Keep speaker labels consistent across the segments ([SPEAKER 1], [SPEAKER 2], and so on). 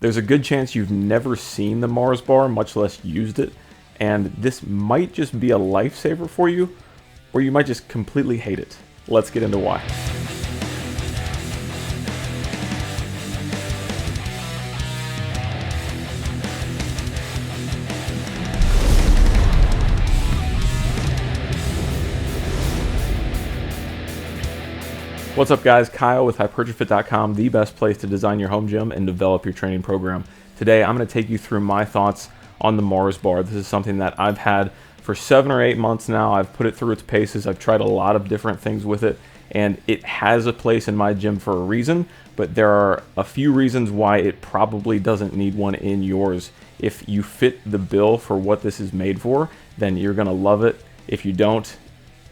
[SPEAKER 1] There's a good chance you've never seen the Mars bar, much less used it, and this might just be a lifesaver for you, or you might just completely hate it. Let's get into why. What's up guys, Kyle with HypertroFit.com, the best place to design your home gym and develop your training program. Today I'm going to take you through my thoughts on the Mars bar. This is something that I've had for 7 or 8 months now. I've put it through its paces. I've tried a lot of different things with it, and it has a place in my gym for a reason, but there are a few reasons why it probably doesn't need one in yours. If you fit the bill for what this is made for, then you're going to love it. If you don't,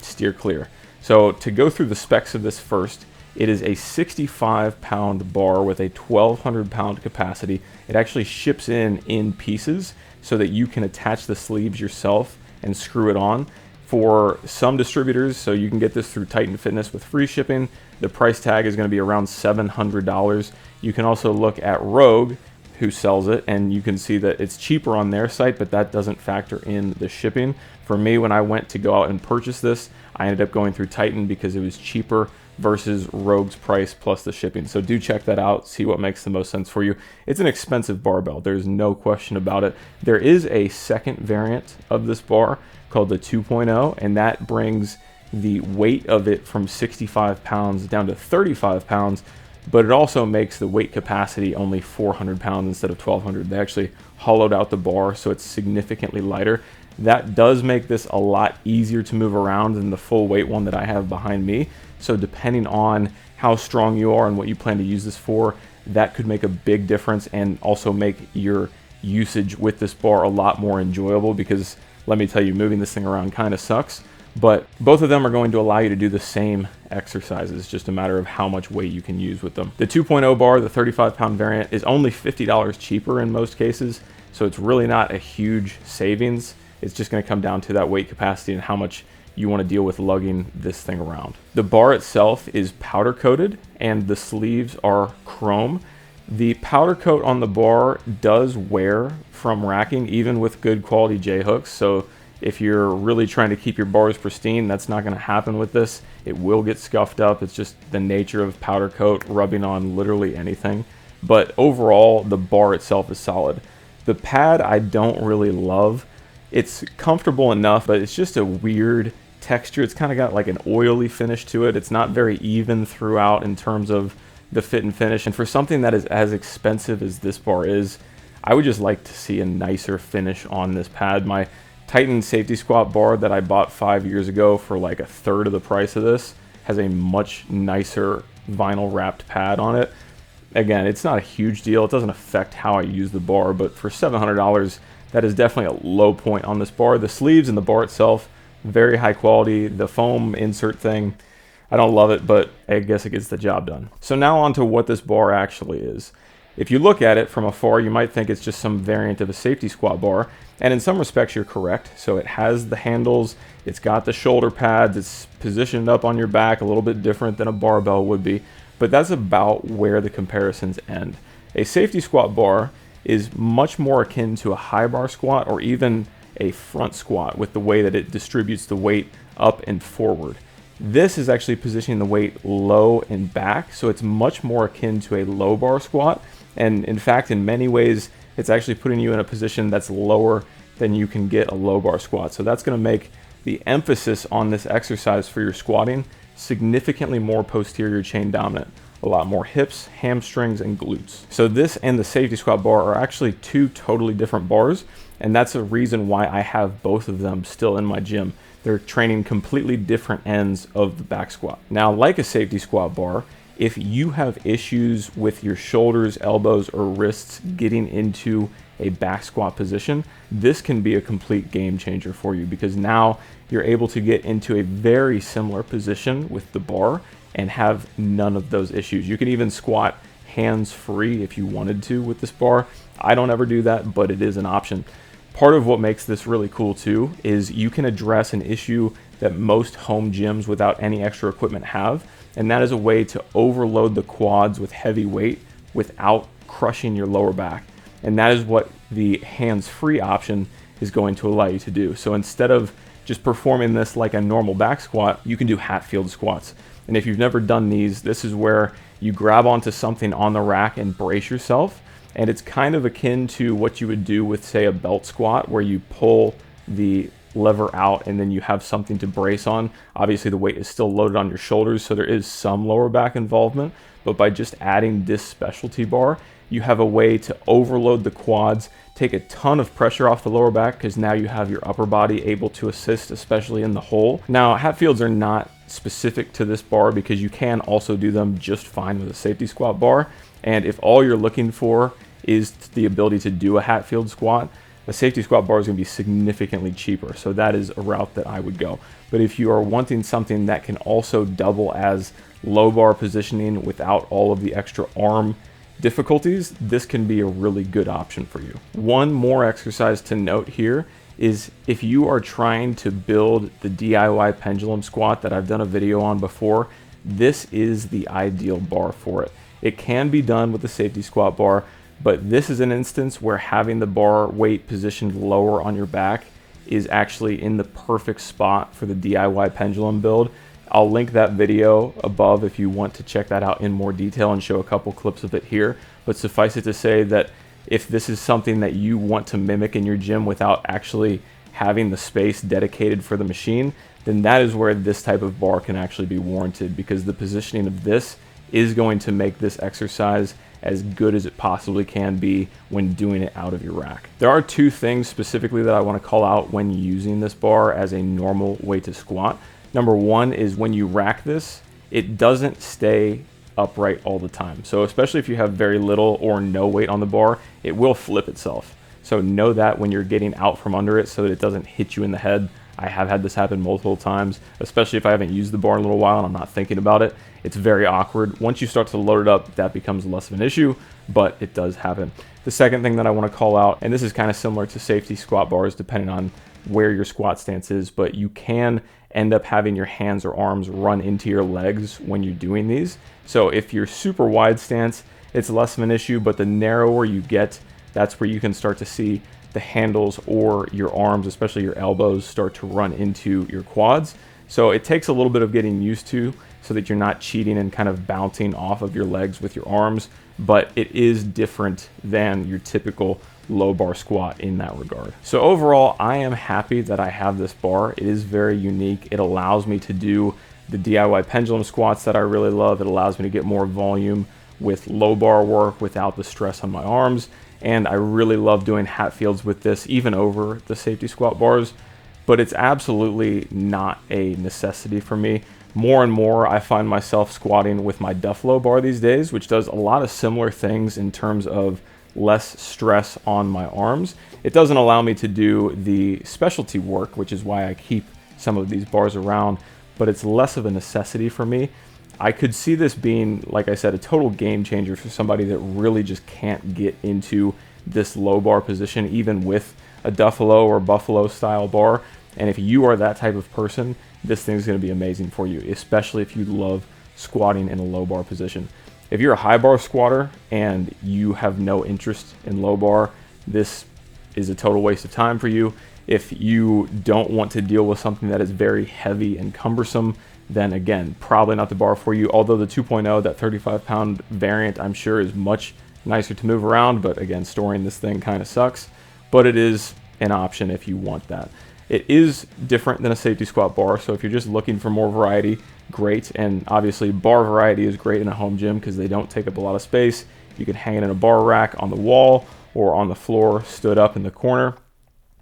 [SPEAKER 1] steer clear. So to go through the specs of this first, it is a 65-pound bar with a 1,200-pound capacity. It actually ships in pieces so that you can attach the sleeves yourself and screw it on. For some distributors, so you can get this through Titan Fitness with free shipping, the price tag is going to be around $700. You can also look at Rogue, who sells it, and you can see that it's cheaper on their site, but that doesn't factor in the shipping. For me, when I went to go out and purchase this, I ended up going through Titan because it was cheaper versus Rogue's price plus the shipping. So do check that out, see what makes the most sense for you. It's an expensive barbell, there's no question about it. There is a second variant of this bar called the 2.0, and that brings the weight of it from 65 pounds down to 35 pounds, but it also makes the weight capacity only 400 pounds instead of 1,200. They actually hollowed out the bar so it's significantly lighter. That does make this a lot easier to move around than the full weight one that I have behind me. So depending on how strong you are and what you plan to use this for, that could make a big difference and also make your usage with this bar a lot more enjoyable, because let me tell you, moving this thing around kind of sucks. But both of them are going to allow you to do the same exercises, just a matter of how much weight you can use with them. The 2.0 bar, the 35-pound variant, is only $50 cheaper in most cases, so it's really not a huge savings. It's just going to come down to that weight capacity and how much you want to deal with lugging this thing around. The bar itself is powder coated and the sleeves are chrome. The powder coat on the bar does wear from racking, even with good quality J-hooks. So if you're really trying to keep your bars pristine, that's not going to happen with this. It will get scuffed up. It's just the nature of powder coat rubbing on literally anything. But overall, the bar itself is solid. The pad I don't really love. It's comfortable enough, but it's just a weird texture. It's kind of got like an oily finish to it. It's not very even throughout in terms of the fit and finish. And for something that is as expensive as this bar is, I would just like to see a nicer finish on this pad. My Titan Safety Squat bar that I bought 5 years ago for like a third of the price of this has a much nicer vinyl wrapped pad on it. Again, it's not a huge deal. It doesn't affect how I use the bar, but for $700, that is definitely a low point on this bar. The sleeves and the bar itself, very high quality. The foam insert thing, I don't love it, but I guess it gets the job done. So now on to what this bar actually is. If you look at it from afar, you might think it's just some variant of a safety squat bar, and in some respects you're correct. So it has the handles, it's got the shoulder pads, it's positioned up on your back, a little bit different than a barbell would be, but that's about where the comparisons end. A safety squat bar is much more akin to a high bar squat or even a front squat with the way that it distributes the weight up and forward. This is actually positioning the weight low and back, so it's much more akin to a low bar squat. And in fact, in many ways, it's actually putting you in a position that's lower than you can get a low bar squat. So that's going to make the emphasis on this exercise for your squatting significantly more posterior chain dominant. A lot more hips, hamstrings, and glutes. So this and the safety squat bar are actually two totally different bars, and that's a reason why I have both of them still in my gym. They're training completely different ends of the back squat. Now, like a safety squat bar, if you have issues with your shoulders, elbows, or wrists getting into a back squat position, this can be a complete game changer for you, because now you're able to get into a very similar position with the bar and have none of those issues. You can even squat hands free if you wanted to with this bar. I don't ever do that, but it is an option. Part of what makes this really cool too is you can address an issue that most home gyms without any extra equipment have, and that is a way to overload the quads with heavy weight without crushing your lower back. And that is what the hands-free option is going to allow you to do. So instead of just performing this like a normal back squat, you can do Hatfield squats. And if you've never done these, this is where you grab onto something on the rack and brace yourself. And it's kind of akin to what you would do with, say, a belt squat, where you pull the lever out and then you have something to brace on. Obviously the weight is still loaded on your shoulders, so there is some lower back involvement, but by just adding this specialty bar, you have a way to overload the quads, take a ton of pressure off the lower back, because now you have your upper body able to assist, especially in the hole. Now, Hatfields are not specific to this bar, because you can also do them just fine with a safety squat bar. And if all you're looking for is the ability to do a Hatfield squat, a safety squat bar is going to be significantly cheaper. So that is a route that I would go. But if you are wanting something that can also double as low bar positioning without all of the extra arm difficulties, this can be a really good option for you. One more exercise to note here is if you are trying to build the DIY pendulum squat that I've done a video on before, this is the ideal bar for it. It can be done with the safety squat bar, but this is an instance where having the bar weight positioned lower on your back is actually in the perfect spot for the DIY pendulum build. I'll link that video above if you want to check that out in more detail and show a couple clips of it here. But suffice it to say that if this is something that you want to mimic in your gym without actually having the space dedicated for the machine, then that is where this type of bar can actually be warranted, because the positioning of this is going to make this exercise as good as it possibly can be when doing it out of your rack. There are two things specifically that I want to call out when using this bar as a normal way to squat. Number one is when you rack this, it doesn't stay upright all the time. So especially if you have very little or no weight on the bar, it will flip itself. So know that when you're getting out from under it so that it doesn't hit you in the head. I have had this happen multiple times, especially if I haven't used the bar in a little while and I'm not thinking about it. It's very awkward. Once you start to load it up, that becomes less of an issue, but it does happen. The second thing that I want to call out, and this is kind of similar to safety squat bars depending on where your squat stance is, but you can end up having your hands or arms run into your legs when you're doing these. So if you're super wide stance, it's less of an issue, but the narrower you get, that's where you can start to see the handles or your arms, especially your elbows, start to run into your quads. So it takes a little bit of getting used to so that you're not cheating and kind of bouncing off of your legs with your arms, but it is different than your typical low bar squat in that regard. So overall, I am happy that I have this bar. It is very unique. It allows me to do the DIY pendulum squats that I really love. It allows me to get more volume with low bar work without the stress on my arms. And I really love doing Hatfields with this, even over the safety squat bars, but it's absolutely not a necessity for me. More and more, I find myself squatting with my Duffalo bar these days, which does a lot of similar things in terms of less stress on my arms. It doesn't allow me to do the specialty work, which is why I keep some of these bars around, but it's less of a necessity for me. I could see this being, like I said, a total game changer for somebody that really just can't get into this low bar position, even with a Duffalo or Buffalo style bar. And if you are that type of person, this thing is going to be amazing for you, especially if you love squatting in a low bar position. If you're a high bar squatter and you have no interest in low bar, this is a total waste of time for you. If you don't want to deal with something that is very heavy and cumbersome, then again, probably not the bar for you. Although the 2.0, that 35-pound variant, I'm sure is much nicer to move around, but again, storing this thing kind of sucks. But it is an option if you want that. It is different than a safety squat bar, so if you're just looking for more variety, great. And obviously bar variety is great in a home gym because they don't take up a lot of space. You can hang it in a bar rack on the wall or on the floor, stood up in the corner,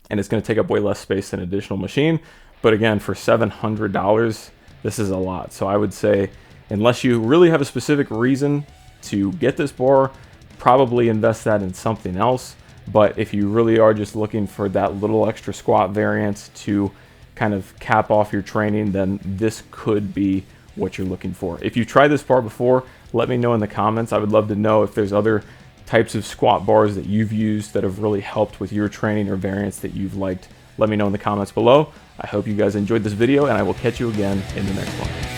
[SPEAKER 1] and it's going to take up way less space than an additional machine. But again, for $700, this is a lot. So I would say, unless you really have a specific reason to get this bar, probably invest that in something else. But if you really are just looking for that little extra squat variance to kind of cap off your training, then this could be what you're looking for. If you've tried this bar before, let me know in the comments. I would love to know if there's other types of squat bars that you've used that have really helped with your training or variants that you've liked. Let me know in the comments below. I hope you guys enjoyed this video, and I will catch you again in the next one.